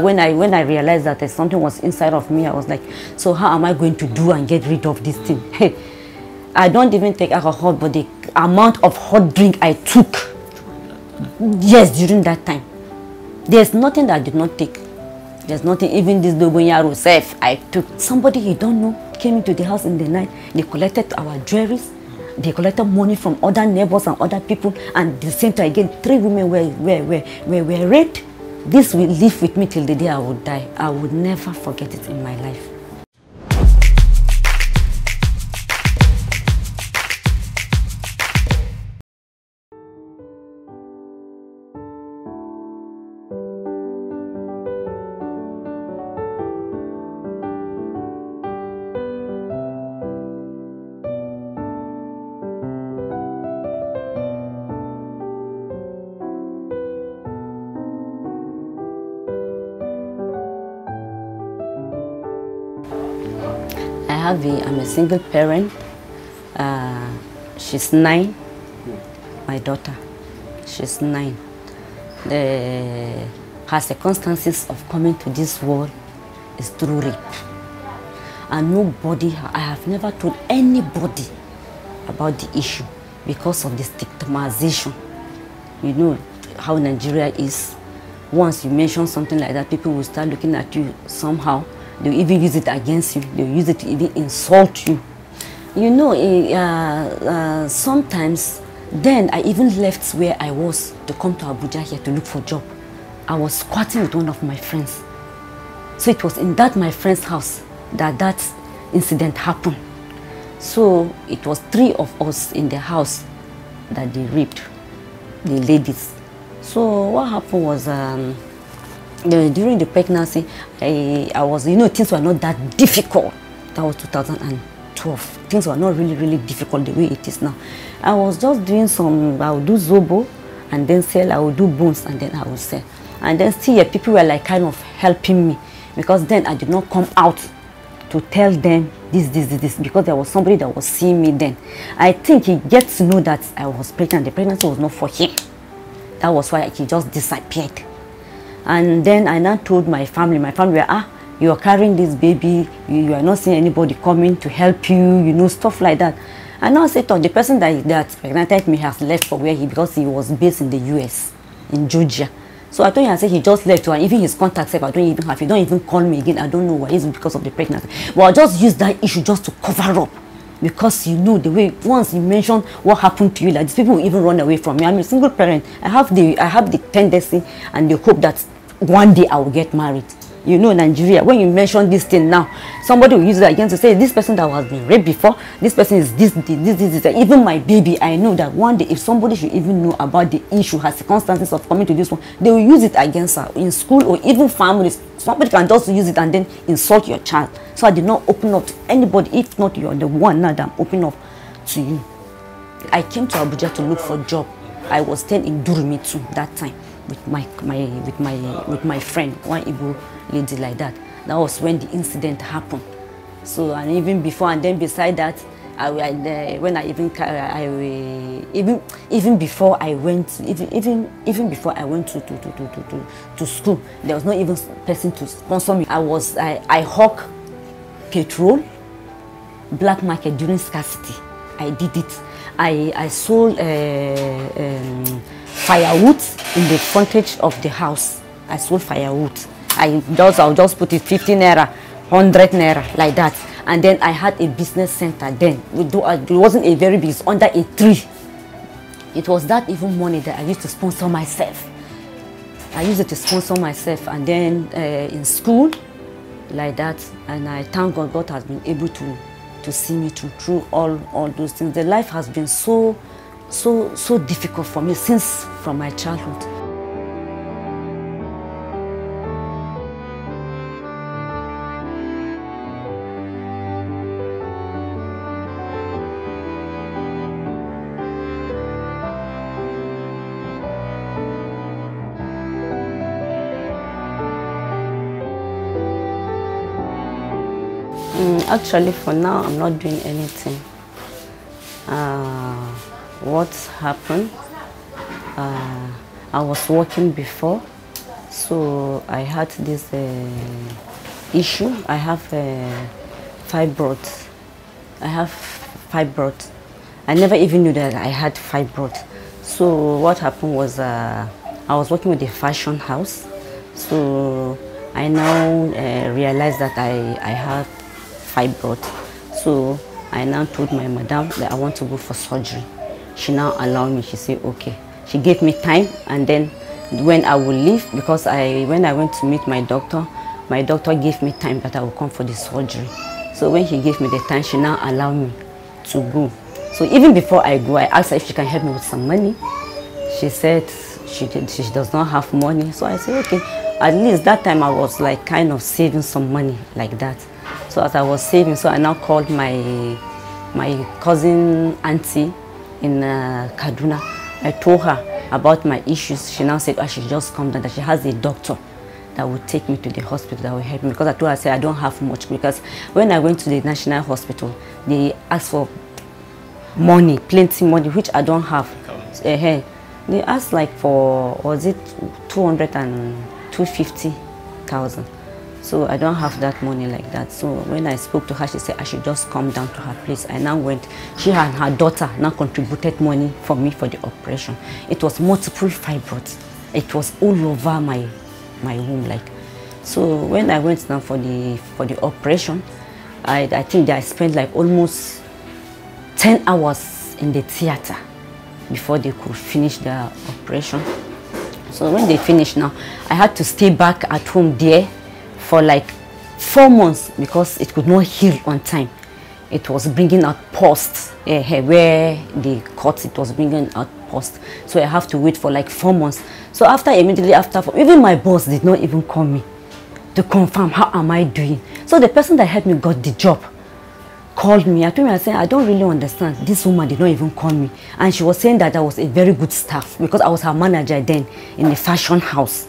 When I realized that there's something was inside of me, I was like, so how am I going to do and get rid of this thing? Hey, I don't even take alcohol, but the amount of hot drink I took, yes, during that time, there's nothing that I did not take. There's nothing, even this Dogoyaro self, I took. Somebody you don't know came into the house in the night. They collected our jewelries. They collected money from other neighbors and other people. And the same time again, 3 women were raped. This will live with me till the day I would die. I would never forget it in my life. I'm a single parent. She's 9. My daughter, she's 9. Her circumstances of coming to this world is through rape. And nobody, I have never told anybody about the issue because of the stigmatization. You know how Nigeria is. Once you mention something like that, people will start looking at you somehow. They'll even use it against you. They'll use it to even insult you. You know, sometimes, then I even left where I was to come to Abuja here to look for a job. I was squatting with one of my friends. So it was in that my friend's house that incident happened. So it was 3 of us in the house that they raped, the ladies. So what happened was, during the pregnancy, I was, you know, things were not that difficult. That was 2012. Things were not really difficult the way it is now. I was just doing some, I would do zobo and then sell, I would do bones and then I would sell. And then still people were like kind of helping me because then I did not come out to tell them this because there was somebody that was seeing me then. I think he gets to know that I was pregnant. The pregnancy was not for him. That was why he just disappeared. And then I now told my family were, you are carrying this baby, you are not seeing anybody coming to help you, you know, stuff like that. And now I said, the person that pregnanted me has left for where because he was based in the US, in Georgia. So I told him, I said, he just left, and even his contacts, I don't even have, he don't even call me again, I don't know why, it's because of the pregnancy. But I just use that issue just to cover up. Because you know the way, once you mention what happened to you, like these people will even run away from me. I'm a single parent. I have the tendency and the hope that one day I will get married. You know, Nigeria, when you mention this thing now, somebody will use it again to say, this person that has been raped before, this person is this. Even my baby, I know that one day if somebody should even know about the issue, her circumstances of coming to this one, they will use it against her in school or even families. Somebody can just use it and then insult your child. So I did not open up to anybody. If not, you're the one now that I'm opening up to you. I came to Abuja to look for a job. I was staying in Durumi too that time with my friend, one Igbo lady like that. That was when the incident happened. So and even before and then beside that, even before I went to school, there was not even person to sponsor me. I hawk petrol, black market during scarcity. I did it. I sold firewood in the frontage of the house. I sold firewood. I'll just put it 50 naira, 100 naira, like that. And then I had a business center then. It wasn't a very big, it's under a tree. It was that even money that I used to sponsor myself. I used it to sponsor myself, and then in school, like that. And I thank God, God has been able to see me through all those things. The life has been so difficult for me from my childhood. Actually, for now, I'm not doing anything. What's happened? I was working before. So I had this issue. I have fibroid. I have fibroid. I never even knew that I had fibroid. So what happened was I was working with a fashion house. So I now realized that I have fibroid. So I now told my madam that I want to go for surgery. She now allowed me. She said okay. She gave me time, and then when I will leave, because when I went to meet my doctor gave me time that I will come for the surgery. So when he gave me the time, she now allowed me to go. So even before I go, I asked her if she can help me with some money. She said she does not have money. So I said okay. At least that time I was like kind of saving some money like that. So as I was saving, so I now called my cousin auntie in Kaduna. I told her about my issues. She now said I should just come down, that she has a doctor that will take me to the hospital, that will help me. Because I told her, I said I don't have much, because when I went to the national hospital, they asked for money, plenty money, which I don't have. They asked like for, was it 200 and 250,000. So I don't have that money like that. So when I spoke to her, she said I should just come down to her place. I now went. She and her daughter now contributed money for me for the operation. It was multiple fibroids. It was all over my womb, like. So when I went now for the operation, I think that I spent like almost 10 hours in the theater before they could finish the operation. So when they finished now, I had to stay back at home there for like 4 months because it could not heal on time. It was bringing out pus where they cut. It was bringing out pus. So I have to wait for like 4 months. So immediately after, even my boss did not even call me to confirm how am I doing. So the person that helped me got the job called me. I told me, I said, I don't really understand. This woman did not even call me. And she was saying that I was a very good staff because I was her manager then in the fashion house.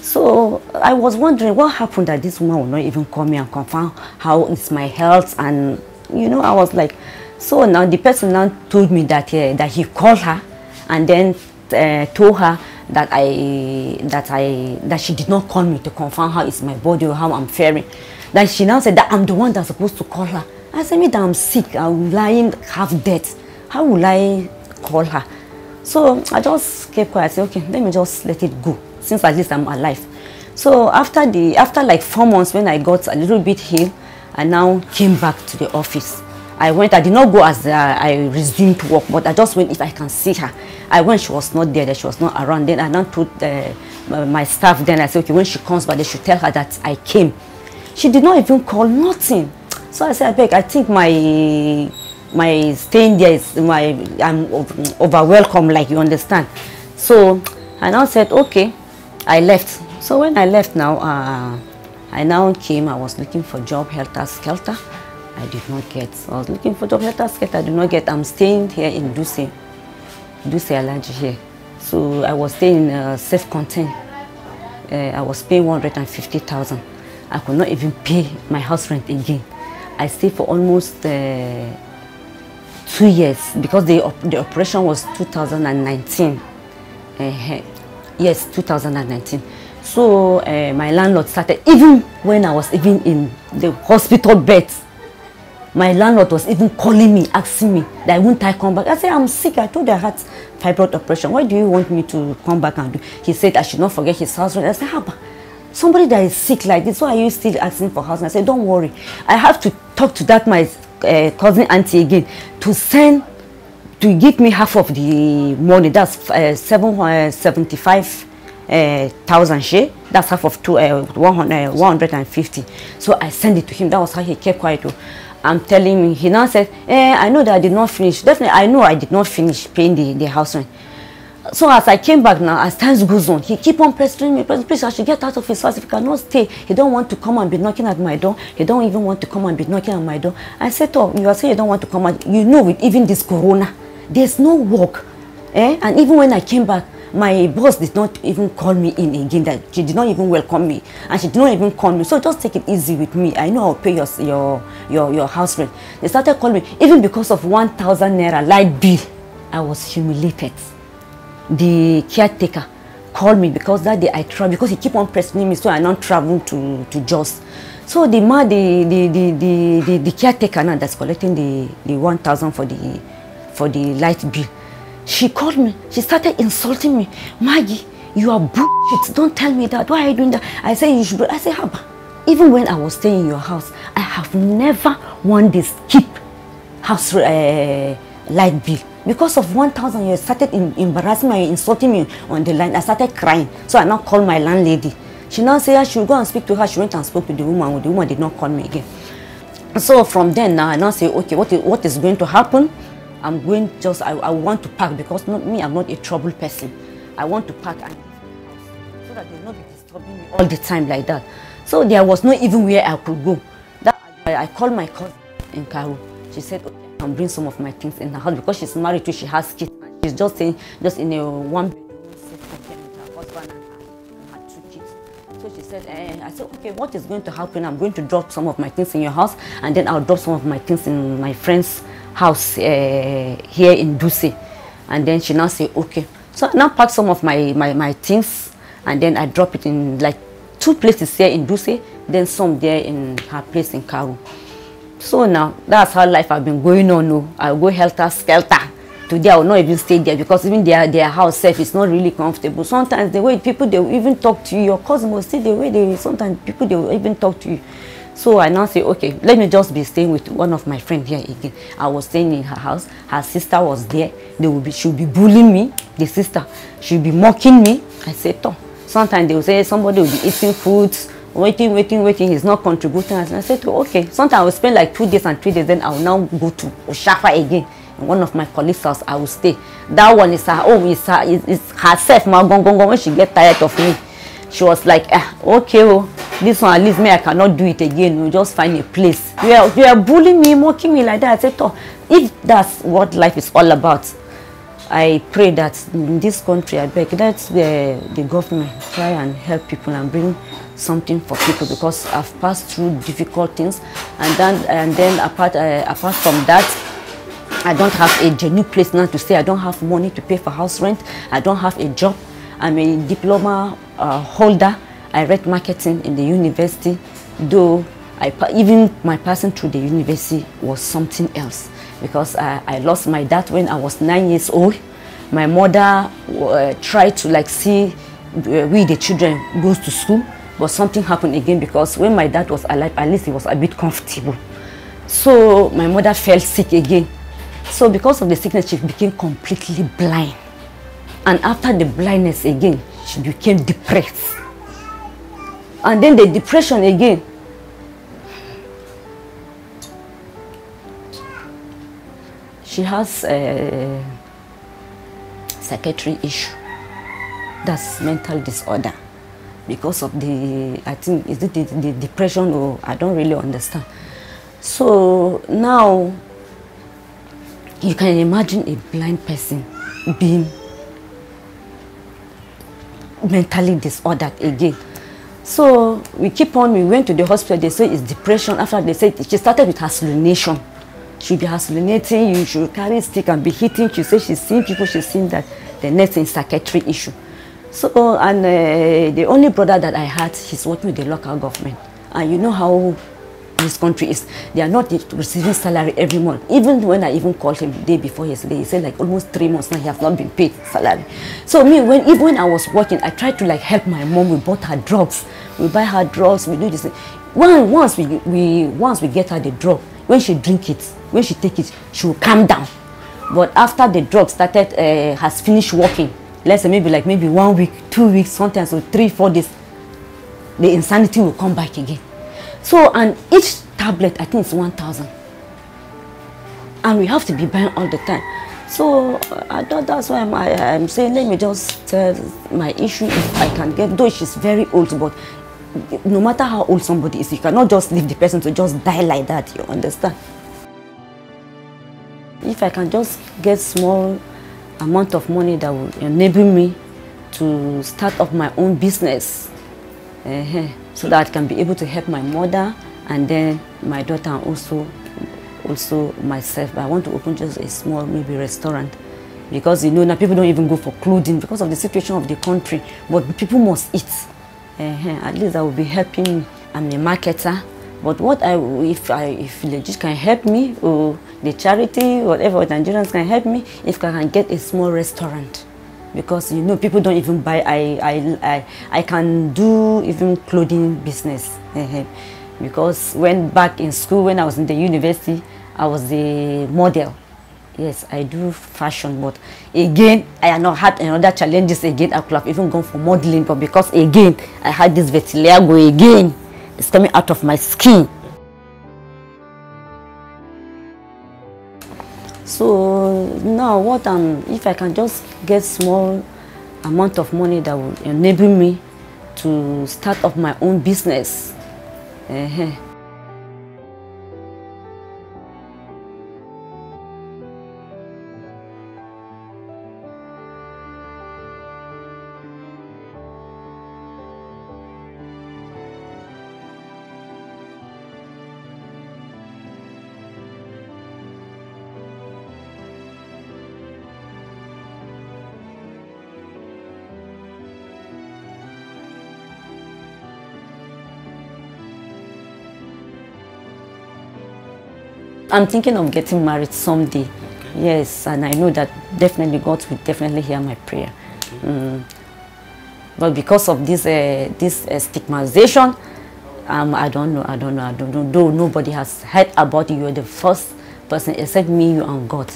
So I was wondering what happened that this woman would not even call me and confirm how is my health. And you know, I was like, so now the person now told me that that he called her and then told her that she did not call me to confirm how is my body or how I'm faring. That she now said that I'm the one that's supposed to call her. I said, me that I'm sick, I'm lying half dead. How will I call her? So I just kept quiet. I said, okay, let me just let it go, since at least I'm alive. So after like 4 months, when I got a little bit healed, I now came back to the office. I did not go as I resumed work, but I just went if I can see her. I went, she was not there, that she was not around. Then I now told my staff, then I said, okay, when she comes back, they should tell her that I came. She did not even call, nothing. So I said, I beg, I think my staying there is I'm over welcome, like, you understand. So I now said, okay, I left. So when I left now, I now came, I was looking for job, helter skelter. I did not get. I was looking for job, helter skelter, I did not get. I'm staying here in Duse Allergy here. So I was staying in self-contained. I was paying 150,000. I could not even pay my house rent again. I stayed for almost 2 years because the operation was 2019. Yes, 2019. So my landlord started, even when I was even in the hospital bed, my landlord was even calling me, asking me that won't I come back. I said, I'm sick. I told her I had fibroid operation. Why do you want me to come back and do? He said I should not forget his house rent. I said, how? Somebody that is sick like this, why are you still asking for house? And I said, don't worry. I have to talk to that my cousin auntie again to give me half of the money. That's 775,000 share. That's half of 150. So I sent it to him. That was how he kept quiet. I'm telling me. He now said, I know that I did not finish. Definitely, I know I did not finish paying the house rent. So as I came back now, as time goes on, he keep on pestering me, please, I should get out of his house. If he cannot stay, he don't want to come and be knocking at my door. He don't even want to come and be knocking at my door. I said, oh, you are saying you don't want to come out. You know, with even this corona, there's no work. And even when I came back, my boss did not even call me in again. That she did not even welcome me, and she did not even call me. So just take it easy with me. I know I'll pay your house rent. They started calling me even because of 1,000 naira light bill. I was humiliated. The caretaker called me because that day I traveled, because he keep on pressing me, so I not travel to Jos. So the man, the caretaker now that's collecting the 1,000 for the light bill, she called me. She started insulting me. Maggie, you are bullshit. Don't tell me that. Why are you doing that? I said you should. I said, Haba. Even when I was staying in your house, I have never one day skip house light bill. Because of 1,000, you started embarrassing me, insulting me on the line. I started crying. So I now called my landlady. She now said she would go and speak to her. She went and spoke to the woman. The woman did not call me again. So from then now, I now say, okay, what is going to happen? I'm going I want to pack, because I'm not a trouble person. I want to pack and so that they will not be disturbing me all the time like that. So there was not even where I could go. That I called my cousin in Cairo. She said, okay, I can bring some of my things in the house, because she's married to, she has kids. She's just in a one-bedroom with her husband and her 2 kids. So she said, I said, okay, what is going to happen? I'm going to drop some of my things in your house, and then I'll drop some of my things in my friend's house here in Duce. And then she now said, okay. So I now pack some of my things, and then I drop it in like 2 places here in Duce, then some there in her place in Cairo. So now, that's how life has been going on. No, I'll go helter-skelter. Today I will not even stay there, because even their house self is not really comfortable. Sometimes the way people, they will even talk to you. Your cousin will see the way sometimes people, they will even talk to you. So I now say, okay, let me just be staying with one of my friends here again. I was staying in her house. Her sister was there. She'll be bullying me. The sister, she'll be mocking me. I said, oh. Sometimes they will say somebody will be eating foods, waiting, he's not contributing. And I said, oh, okay. Sometimes I will spend like 2 days and 3 days, then I will now go to Oshafa again. In one of my colleagues' house, I will stay. That one is her home, it's herself. When she get tired of me, she was like, okay, oh, this one at least me, I cannot do it again. We'll just find a place. You are bullying me, mocking me like that. I said, oh, if that's what life is all about, I pray that in this country, I beg that the government try and help people and bring something for people, because I've passed through difficult things, and then apart from that, I don't have a genuine place now to stay. I don't have money to pay for house rent. I don't have a job. I'm a diploma holder. I read marketing in the university, though even my passing through the university was something else, because I lost my dad when I was 9 years old. My mother tried to like see we the children goes to school, but something happened again, because when my dad was alive, at least he was a bit comfortable. So my mother fell sick again. So because of the sickness, she became completely blind. And after the blindness again, she became depressed. And then the depression again. She has a psychiatric issue. That's mental disorder. Because of I think, is it the depression, or I don't really understand. So now, you can imagine a blind person being mentally disordered again. So we went to the hospital. They say it's depression. After they said she started with hallucination. She'll be hallucinating, you should carry a stick and be hitting. She says she's seeing people, she's seeing that. The next is psychiatric issue. So, and the only brother that I had, he's working with the local government. And you know how this country is, they are not receiving salary every month. Even when I even called him the day before yesterday, he said like almost 3 months now he has not been paid salary. So me, even when I was working, I tried to like help my mom. We bought her drugs, we buy her drugs, we do this. Once we get her the drug, when she drink it, when she take it, she will calm down. But after the drug started, has finished working, let's say maybe 1 week, 2 weeks, sometimes so 3-4 days, the insanity will come back again. So, and each tablet, I think it's 1,000. And we have to be buying all the time. So, I thought that's why I'm saying, let me just tell my issue if I can get, though she's very old, but no matter how old somebody is, you cannot just leave the person to just die like that, you understand? If I can just get small amount of money that will enable me to start up my own business, so that I can be able to help my mother and then my daughter, and also myself. But I want to open just a small maybe restaurant Because you know now people don't even go for clothing because of the situation of the country. But people must eat. At least that will be helping me. I'm a marketer. But if legit can help me, or the charity, whatever Nigerians can help me, if I can get a small restaurant, because you know people don't even buy. I can do even clothing business, because when back in school, when I was in the university, I was a model. Yes, I do fashion, but again, I have not had another challenges again. I could have even gone for modeling, but because again, I had this vitiligo again. It's coming out of my skin. So now if I can just get small amount of money that will enable me to start up my own business. I'm thinking of getting married someday. Okay. Yes, and I know that definitely God will definitely hear my prayer. Okay. But because of this stigmatization, I don't know. Though nobody has heard about you, you're the first person except me, you, and God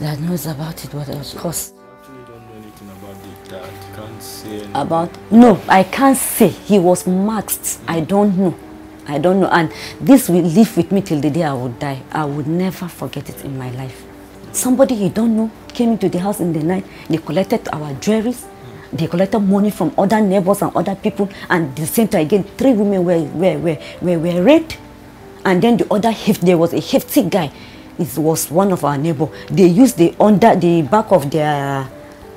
that knows about it. But of course, you actually don't know anything about the dad. You can't say anything. No, I can't say. He was masked. I don't know. And this will live with me till the day I would die. I would never forget it in my life. Somebody you don't know came into the house in the night. They collected our jewelries. They collected money from other neighbors and other people. And the same time again, 3 women were raped. And then there was a hefty guy. It was one of our neighbors. They used the back of the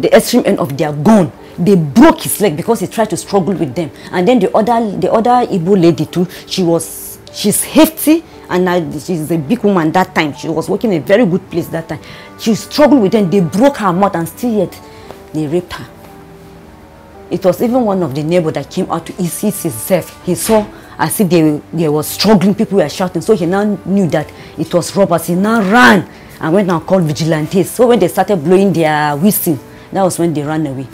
extreme end of their gun. They broke his leg because he tried to struggle with them. And then the other Igbo lady too, she's hefty, and she's a big woman that time. She was working in a very good place that time. She struggled with them. They broke her mouth, and still yet they raped her. It was even one of the neighbors that came out to see himself. He saw as if they were struggling, people were shouting. So he now knew that it was robbers. He now ran and went and called vigilantes. So when they started blowing their whistle, that was when they ran away.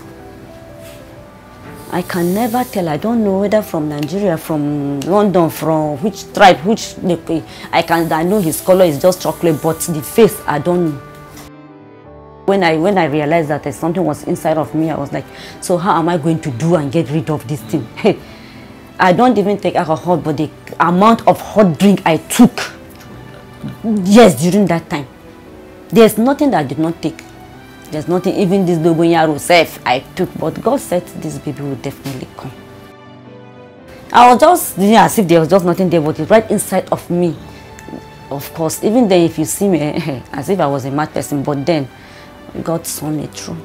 I can never tell. I don't know whether from Nigeria, from London, from which tribe, I know his color is just chocolate, but the face, I don't know. When I realized that something was inside of me, I was like, so how am I going to do and get rid of this thing? I don't even take alcohol, but the amount of hot drink I took, yes, during that time, there's nothing that I did not take. There's nothing, even this Dogoyaro self I took, but God said this baby will definitely come. I was just doing as if there was just nothing there, but it's right inside of me. Of course, even then if you see me, as if I was a mad person, but then God saw me through.